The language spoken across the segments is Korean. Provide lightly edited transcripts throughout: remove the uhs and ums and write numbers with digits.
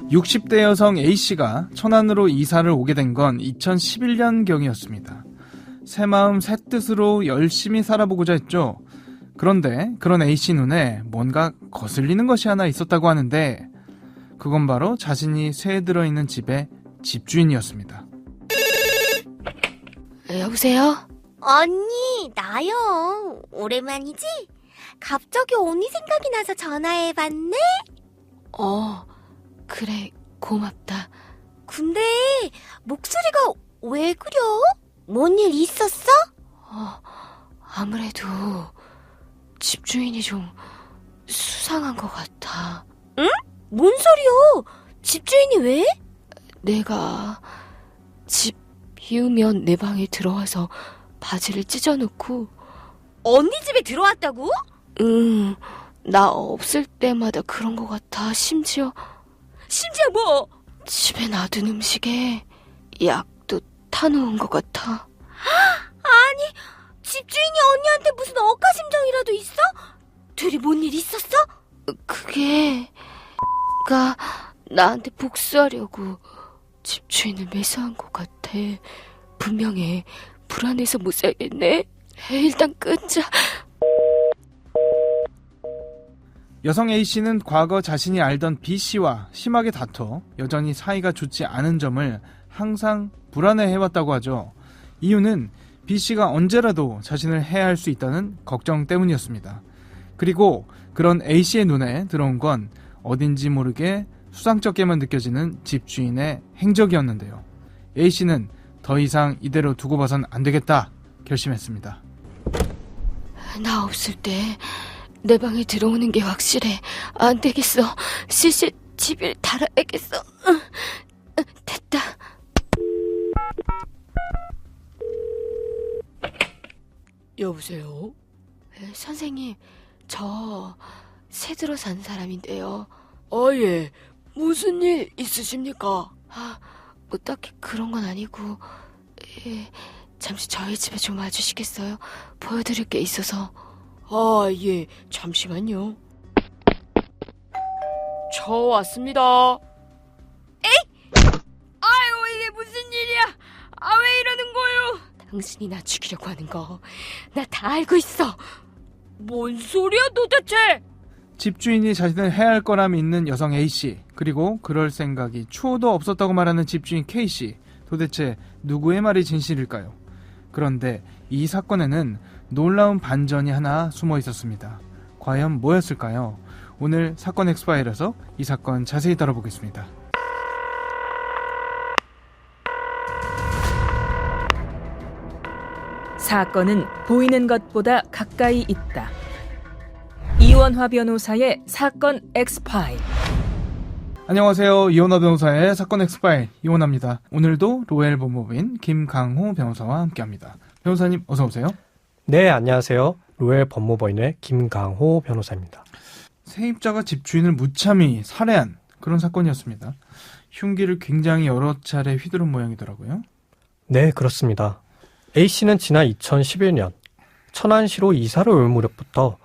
60대 여성 A씨가 천안으로 이사를 오게 된 건 2011년경이었습니다. 새 마음 새 뜻으로 열심히 살아보고자 했죠. 그런데 그런 A씨 눈에 뭔가 거슬리는 것이 하나 있었다고 하는데 그건 바로 자신이 새 들어있는 집의 집주인이었습니다. 여보세요? 언니, 나요. 오랜만이지? 갑자기 언니 생각이 나서 전화해봤네? 그래, 고맙다. 근데 목소리가 왜 그려? 뭔 일 있었어? 아무래도 집주인이 좀 수상한 것 같아. 응? 뭔 소리야? 집주인이 왜? 내가 집 비우면 내 방에 들어와서 바지를 찢어놓고. 언니 집에 들어왔다고? 응, 나 없을 때마다 그런 것 같아. 심지어 뭐? 집에 놔둔 음식에 약도 타놓은 것 같아. 아니, 집주인이 언니한테 무슨 억하심정이라도 있어? 둘이 뭔 일 있었어? 그게 가 나한테 복수하려고 집주인을 매수한 것 같아. 분명해. 불안해서 못 살겠네. 일단 끊자. 여성 A씨는 과거 자신이 알던 B씨와 심하게 다퉈 여전히 사이가 좋지 않은 점을 항상 불안해해왔다고 하죠. 이유는 B씨가 언제라도 자신을 해할 수 있다는 걱정 때문이었습니다. 그리고 그런 A씨의 눈에 들어온 건 어딘지 모르게 수상쩍게만 느껴지는 집주인의 행적이었는데요. A씨는 더 이상 이대로 두고 봐선 안 되겠다 결심했습니다. 나 없을 때 내 방에 들어오는 게 확실해. 안 되겠어. CCTV를 달아야겠어. 됐다. 여보세요? 선생님, 저 새 들어 산 사람인데요. 예. 무슨 일 있으십니까? 뭐 딱히 그런 건 아니고, 잠시 저희 집에 좀 와주시겠어요? 보여드릴 게 있어서. 예. 잠시만요. 저 왔습니다. 이게 무슨 일이야? 왜 이러는 거요? 당신이 나 죽이려고 하는 거 나 다 알고 있어. 뭔 소리야 도대체? 집주인이 자신을 해할 거라 믿는 여성 A씨, 그리고 그럴 생각이 추호도 없었다고 말하는 집주인 K씨, 도대체 누구의 말이 진실일까요? 그런데 이 사건에는 놀라운 반전이 하나 숨어 있었습니다. 과연 뭐였을까요? 오늘 사건 엑스파일에서 이 사건 자세히 다뤄보겠습니다. 사건은 보이는 것보다 가까이 있다. 이원화 변호사의 사건 엑스파일. 안녕하세요. 이원화 변호사의 사건 엑스파일 이원화입니다. 오늘도 로엘 법무부인 김강호 변호사와 함께합니다. 변호사님 어서 오세요. 네, 안녕하세요. 로엘 법무부인의 김강호 변호사입니다. 세입자가 집주인을 무참히 살해한 그런 사건이었습니다. 흉기를 굉장히 여러 차례 휘두른 모양이더라고요. 네, 그렇습니다. A씨는 지난 2011년 천안시로 이사를 올 무렵부터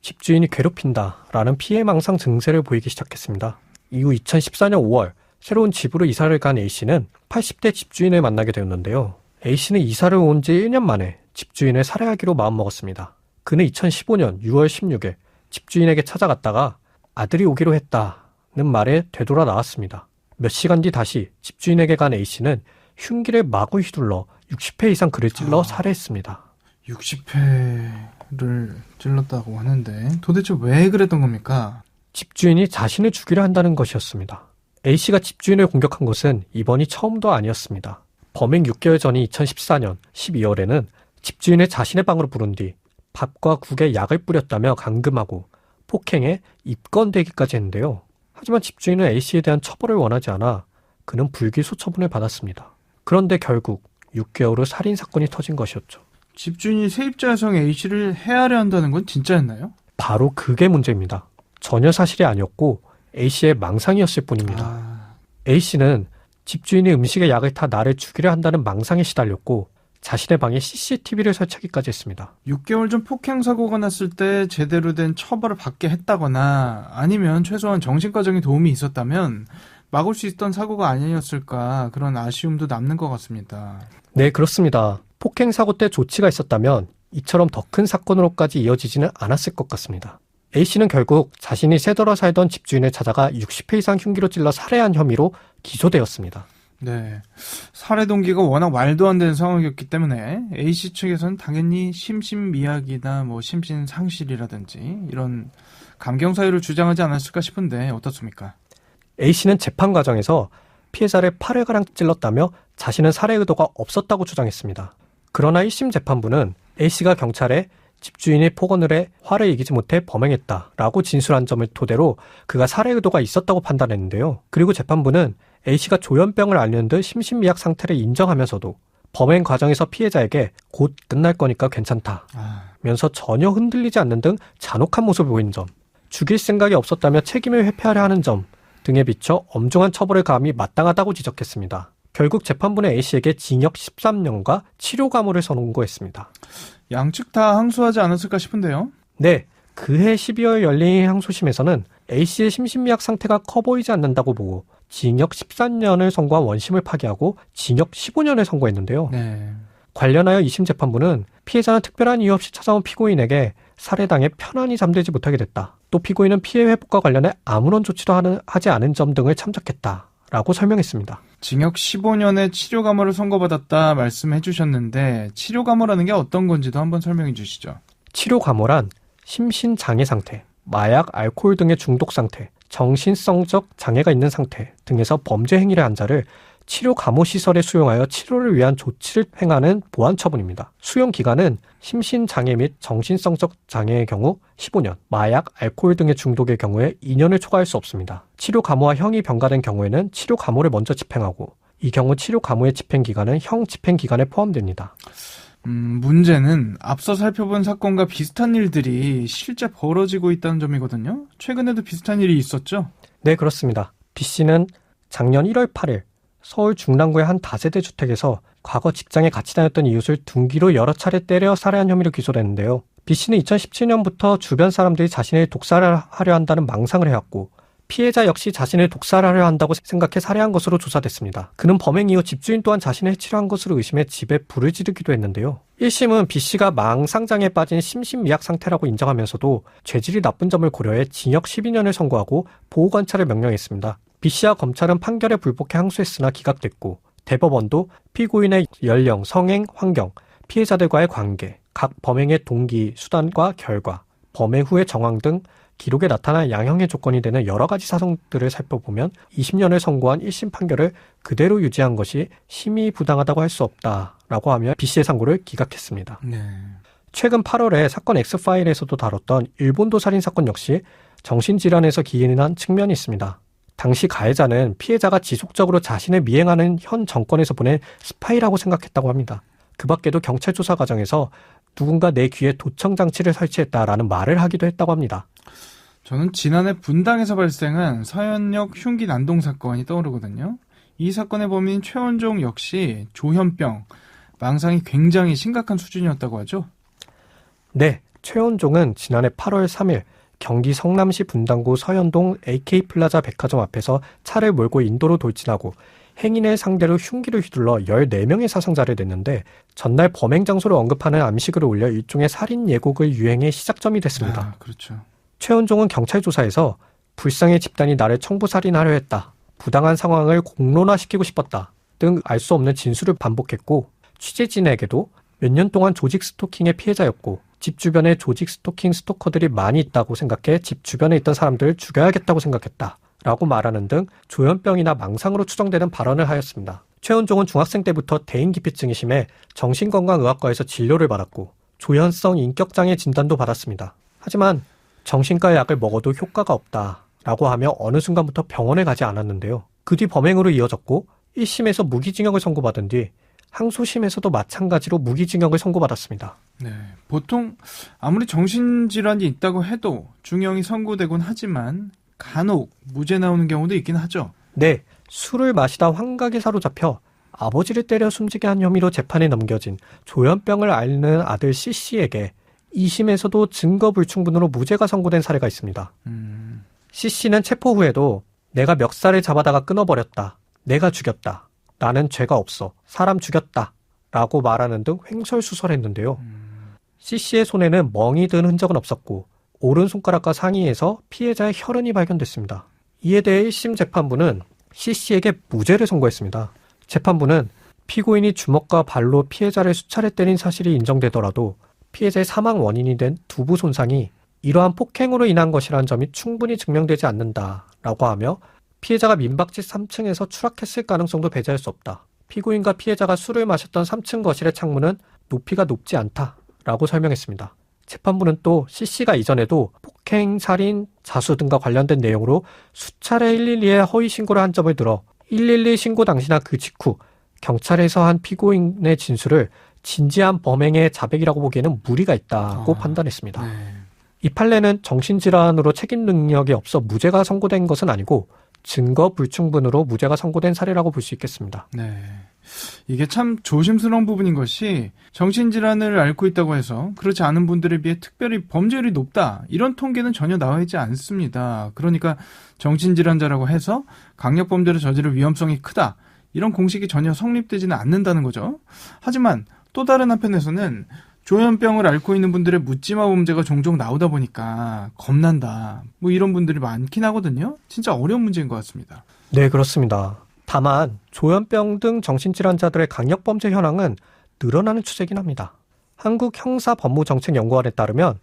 집주인이 괴롭힌다라는 피해망상 증세를 보이기 시작했습니다. 이후 2014년 5월 새로운 집으로 이사를 간 A씨는 80대 집주인을 만나게 되었는데요. A씨는 이사를 온 지 1년 만에 집주인을 살해하기로 마음먹었습니다. 그는 2015년 6월 16일 집주인에게 찾아갔다가 아들이 오기로 했다는 말에 되돌아 나왔습니다. 몇 시간 뒤 다시 집주인에게 간 A씨는 흉기를 마구 휘둘러 60회 이상 그를 찔러 살해했습니다. 60회를 찔렀다고 하는데 도대체 왜 그랬던 겁니까? 집주인이 자신을 죽이려 한다는 것이었습니다. A씨가 집주인을 공격한 것은 이번이 처음도 아니었습니다. 범행 6개월 전인 2014년 12월에는 집주인을 자신의 방으로 부른 뒤 밥과 국에 약을 뿌렸다며 감금하고 폭행에 입건되기까지 했는데요. 하지만 집주인은 A씨에 대한 처벌을 원하지 않아 그는 불기소 처분을 받았습니다. 그런데 결국 6개월 후 살인사건이 터진 것이었죠. 집주인이 세입자 여성 A씨를 해하려 한다는 건 진짜였나요? 바로 그게 문제입니다. 전혀 사실이 아니었고 A씨의 망상이었을 뿐입니다. A씨는 집주인이 음식에 약을 타 나를 죽이려 한다는 망상에 시달렸고 자신의 방에 CCTV를 설치하기까지 했습니다. 6개월 전 폭행 사고가 났을 때 제대로 된 처벌을 받게 했다거나 아니면 최소한 정신과적인 도움이 있었다면 막을 수 있던 사고가 아니었을까 그런 아쉬움도 남는 것 같습니다. 네, 그렇습니다. 폭행 사고 때 조치가 있었다면 이처럼 더 큰 사건으로까지 이어지지는 않았을 것 같습니다. A씨는 결국 자신이 새돌아 살던 집주인을 찾아가 60회 이상 흉기로 찔러 살해한 혐의로 기소되었습니다. 네, 살해 동기가 워낙 말도 안 되는 상황이었기 때문에 A씨 측에서는 당연히 심신미약이나 뭐 심신상실이라든지 이런 감경 사유를 주장하지 않았을까 싶은데 어떻습니까? A씨는 재판 과정에서 피해자를 팔을 가량 찔렀다며 자신은 살해 의도가 없었다고 주장했습니다. 그러나 1심 재판부는 A씨가 경찰에 집주인이 폭언을 해 화를 이기지 못해 범행했다라고 진술한 점을 토대로 그가 살해 의도가 있었다고 판단했는데요. 그리고 재판부는 A씨가 조현병을 앓는 듯 심신미약 상태를 인정하면서도 범행 과정에서 피해자에게 곧 끝날 거니까 괜찮다면서 전혀 흔들리지 않는 등 잔혹한 모습을 보인 점, 죽일 생각이 없었다며 책임을 회피하려 하는 점 등에 비춰 엄중한 처벌을 가함이 마땅하다고 지적했습니다. 결국 재판부는 A씨에게 징역 13년과 치료 감호를 선고했습니다. 양측 다 항소하지 않았을까 싶은데요. 네, 그해 12월 열린 항소심에서는 A씨의 심신미약 상태가 커 보이지 않는다고 보고 징역 14년을 선고한 원심을 파기하고 징역 15년을 선고했는데요. 네. 관련하여 2심 재판부는 피해자는 특별한 이유 없이 찾아온 피고인에게 살해당해 편안히 잠들지 못하게 됐다. 또 피고인은 피해 회복과 관련해 아무런 조치도 하지 않은 점 등을 참작했다라고 설명했습니다. 징역 15년의 치료 감호를 선고받았다 말씀해 주셨는데 치료 감호라는 게 어떤 건지도 한번 설명해 주시죠. 치료 감호란 심신장애 상태, 마약, 알코올 등의 중독 상태, 정신성적 장애가 있는 상태 등에서 범죄 행위를 한 자를 치료 감호 시설에 수용하여 치료를 위한 조치를 행하는 보안 처분입니다. 수용 기간은 심신장애 및 정신성적 장애의 경우 15년, 마약, 알코올 등의 중독의 경우에 2년을 초과할 수 없습니다. 치료 감호와 형이 병가된 경우에는 치료 감호를 먼저 집행하고 이 경우 치료 감호의 집행 기간은 형 집행 기간에 포함됩니다. 문제는 앞서 살펴본 사건과 비슷한 일들이 실제 벌어지고 있다는 점이거든요. 최근에도 비슷한 일이 있었죠? 네, 그렇습니다. B씨는 작년 1월 8일 서울 중랑구의 한 다세대 주택에서 과거 직장에 같이 다녔던 이웃을 둔기로 여러 차례 때려 살해한 혐의로 기소됐는데요. B씨는 2017년부터 주변 사람들이 자신을 독살하려 한다는 망상을 해왔고 피해자 역시 자신을 독살하려 한다고 생각해 살해한 것으로 조사됐습니다. 그는 범행 이후 집주인 또한 자신을 해치려 한 것으로 의심해 집에 불을 지르기도 했는데요. 1심은 B씨가 망상장애에 빠진 심신미약 상태라고 인정하면서도 죄질이 나쁜 점을 고려해 징역 12년을 선고하고 보호관찰을 명령했습니다. B씨와 검찰은 판결에 불복해 항소했으나 기각됐고 대법원도 피고인의 연령, 성행, 환경, 피해자들과의 관계, 각 범행의 동기, 수단과 결과, 범행 후의 정황 등 기록에 나타난 양형의 조건이 되는 여러 가지 사정들을 살펴보면 20년을 선고한 1심 판결을 그대로 유지한 것이 심히 부당하다고 할 수 없다라고 하며 B씨의 상고를 기각했습니다. 네. 최근 8월에 사건 X파일에서도 다뤘던 일본도 살인사건 역시 정신질환에서 기인한 측면이 있습니다. 당시 가해자는 피해자가 지속적으로 자신을 미행하는 현 정권에서 보낸 스파이라고 생각했다고 합니다. 그 밖에도 경찰 조사 과정에서 누군가 내 귀에 도청 장치를 설치했다라는 말을 하기도 했다고 합니다. 저는 지난해 분당에서 발생한 서현역 흉기 난동 사건이 떠오르거든요. 이 사건의 범인 최원종 역시 조현병, 망상이 굉장히 심각한 수준이었다고 하죠? 네, 최원종은 지난해 8월 3일 경기 성남시 분당구 서현동 AK플라자 백화점 앞에서 차를 몰고 인도로 돌진하고 행인을 상대로 흉기를 휘둘러 14명의 사상자를 냈는데 전날 범행 장소를 언급하는 암시글을 올려 일종의 살인 예고글 유행의 시작점이 됐습니다. 아, 그렇죠. 최원종은 경찰 조사에서 불쌍의 집단이 나를 청부살인하려 했다. 부당한 상황을 공론화시키고 싶었다. 등 알 수 없는 진술을 반복했고 취재진에게도 몇 년 동안 조직 스토킹의 피해자였고 집 주변에 조직 스토킹 스토커들이 많이 있다고 생각해 집 주변에 있던 사람들을 죽여야겠다고 생각했다. 라고 말하는 등 조현병이나 망상으로 추정되는 발언을 하였습니다. 최원종은 중학생 때부터 대인기피증이 심해 정신건강의학과에서 진료를 받았고 조현성 인격장애 진단도 받았습니다. 하지만 정신과 약을 먹어도 효과가 없다라고 하며 어느 순간부터 병원에 가지 않았는데요. 그 뒤 범행으로 이어졌고 1심에서 무기징역을 선고받은 뒤 항소심에서도 마찬가지로 무기징역을 선고받았습니다. 네, 보통 아무리 정신질환이 있다고 해도 중형이 선고되곤 하지만 간혹 무죄 나오는 경우도 있긴 하죠. 네, 술을 마시다 환각에 사로잡혀 아버지를 때려 숨지게 한 혐의로 재판에 넘겨진 조현병을 앓는 아들 C씨에게 2심에서도 증거 불충분으로 무죄가 선고된 사례가 있습니다. C씨는 체포 후에도 내가 멱살을 잡아다가 끊어버렸다. 내가 죽였다. 나는 죄가 없어. 사람 죽였다. 라고 말하는 등 횡설수설했는데요. C씨의 손에는 멍이 든 흔적은 없었고 오른손가락과 상의에서 피해자의 혈흔이 발견됐습니다. 이에 대해 1심 재판부는 C씨에게 무죄를 선고했습니다. 재판부는 피고인이 주먹과 발로 피해자를 수차례 때린 사실이 인정되더라도 피해자의 사망 원인이 된 두부 손상이 이러한 폭행으로 인한 것이라는 점이 충분히 증명되지 않는다라고 하며 피해자가 민박집 3층에서 추락했을 가능성도 배제할 수 없다. 피고인과 피해자가 술을 마셨던 3층 거실의 창문은 높이가 높지 않다라고 설명했습니다. 재판부는 또 C씨가 이전에도 폭행, 살인, 자수 등과 관련된 내용으로 수차례 112에 허위 신고를 한 점을 들어 112 신고 당시나 그 직후 경찰에서 한 피고인의 진술을 진지한 범행의 자백이라고 보기에는 무리가 있다고 판단했습니다. 네. 이 판례는 정신질환으로 책임 능력이 없어 무죄가 선고된 것은 아니고 증거 불충분으로 무죄가 선고된 사례라고 볼 수 있겠습니다. 네. 이게 참 조심스러운 부분인 것이 정신질환을 앓고 있다고 해서 그렇지 않은 분들에 비해 특별히 범죄율이 높다. 이런 통계는 전혀 나와 있지 않습니다. 그러니까 정신질환자라고 해서 강력범죄를 저지를 위험성이 크다. 이런 공식이 전혀 성립되지는 않는다는 거죠. 하지만 또 다른 한편에서는 조현병을 앓고 있는 분들의 묻지마 범죄가 종종 나오다 보니까 겁난다. 뭐 이런 분들이 많긴 하거든요. 진짜 어려운 문제인 것 같습니다. 네, 그렇습니다. 다만 조현병 등 정신질환자들의 강력범죄 현황은 늘어나는 추세이긴 합니다. 한국형사법무정책연구원에 따르면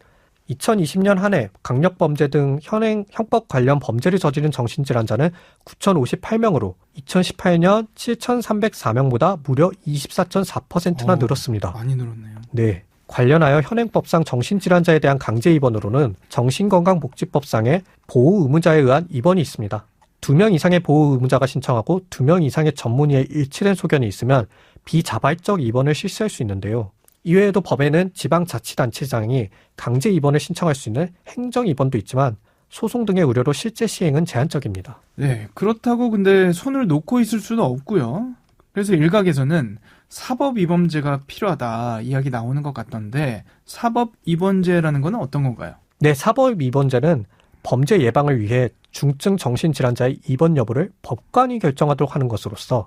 2020년 한 해 강력범죄 등 형법 관련 범죄를 저지른 정신질환자는 9,058명으로 2018년 7,304명보다 무려 24.4%나 늘었습니다. 많이 늘었네요. 네. 관련하여 현행법상 정신질환자에 대한 강제 입원으로는 정신건강복지법상의 보호 의무자에 의한 입원이 있습니다. 2명 이상의 보호 의무자가 신청하고 2명 이상의 전문의의 일치된 소견이 있으면 비자발적 입원을 실시할 수 있는데요. 이외에도 법에는 지방자치단체장이 강제 입원을 신청할 수 있는 행정 입원도 있지만 소송 등의 우려로 실제 시행은 제한적입니다. 네, 그렇다고 근데 손을 놓고 있을 수는 없고요. 그래서 일각에서는 사법입원제가 필요하다 이야기 나오는 것 같던데 사법입원제라는 건 어떤 건가요? 네, 사법입원제는 범죄 예방을 위해 중증 정신질환자의 입원 여부를 법관이 결정하도록 하는 것으로서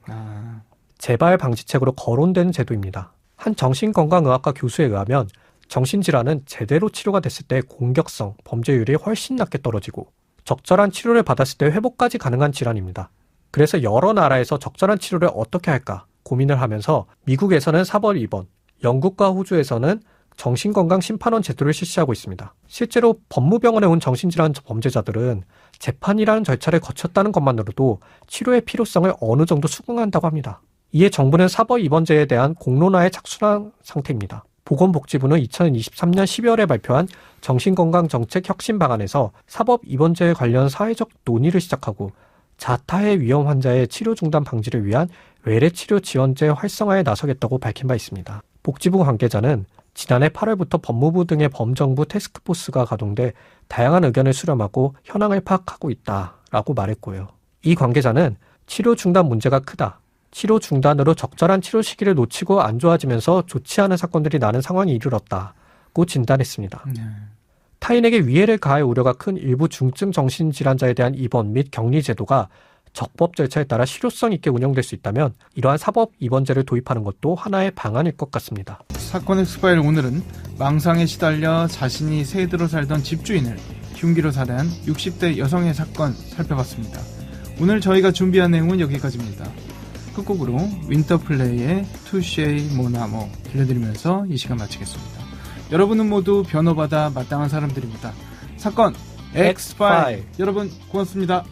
재발 방지책으로 거론되는 제도입니다. 한 정신건강의학과 교수에 의하면 정신질환은 제대로 치료가 됐을 때 공격성, 범죄율이 훨씬 낮게 떨어지고 적절한 치료를 받았을 때 회복까지 가능한 질환입니다. 그래서 여러 나라에서 적절한 치료를 어떻게 할까 고민을 하면서 미국에서는 사법입원, 영국과 호주에서는 정신건강심판원 제도를 실시하고 있습니다. 실제로 법무병원에 온 정신질환 범죄자들은 재판이라는 절차를 거쳤다는 것만으로도 치료의 필요성을 어느 정도 수긍한다고 합니다. 이에 정부는 사법입원제에 대한 공론화에 착수한 상태입니다. 보건복지부는 2023년 12월에 발표한 정신건강정책 혁신 방안에서 사법입원제에 관련 사회적 논의를 시작하고 자타해 위험 환자의 치료 중단 방지를 위한 외래치료 지원제 활성화에 나서겠다고 밝힌 바 있습니다. 복지부 관계자는 지난해 8월부터 법무부 등의 범정부 태스크포스가 가동돼 다양한 의견을 수렴하고 현황을 파악하고 있다라고 말했고요. 이 관계자는 치료 중단 문제가 크다. 치료 중단으로 적절한 치료 시기를 놓치고 안 좋아지면서 좋지 않은 사건들이 나는 상황에 이르렀다고 진단했습니다. 타인에게 위해를 가할 우려가 큰 일부 중증 정신질환자에 대한 입원 및 격리 제도가 적법 절차에 따라 실효성 있게 운영될 수 있다면 이러한 사법 입원제를 도입하는 것도 하나의 방안일 것 같습니다. 사건의 스파일 오늘은 망상에 시달려 자신이 새들어 살던 집주인을 흉기로 살해한 60대 여성의 사건 살펴봤습니다. 오늘 저희가 준비한 내용은 여기까지입니다. 끝곡으로 윈터플레이의 투쉐이 모나모 들려드리면서 이 시간 마치겠습니다. 여러분은 모두 변호받아 마땅한 사람들입니다. 사건 X-파일 여러분 고맙습니다.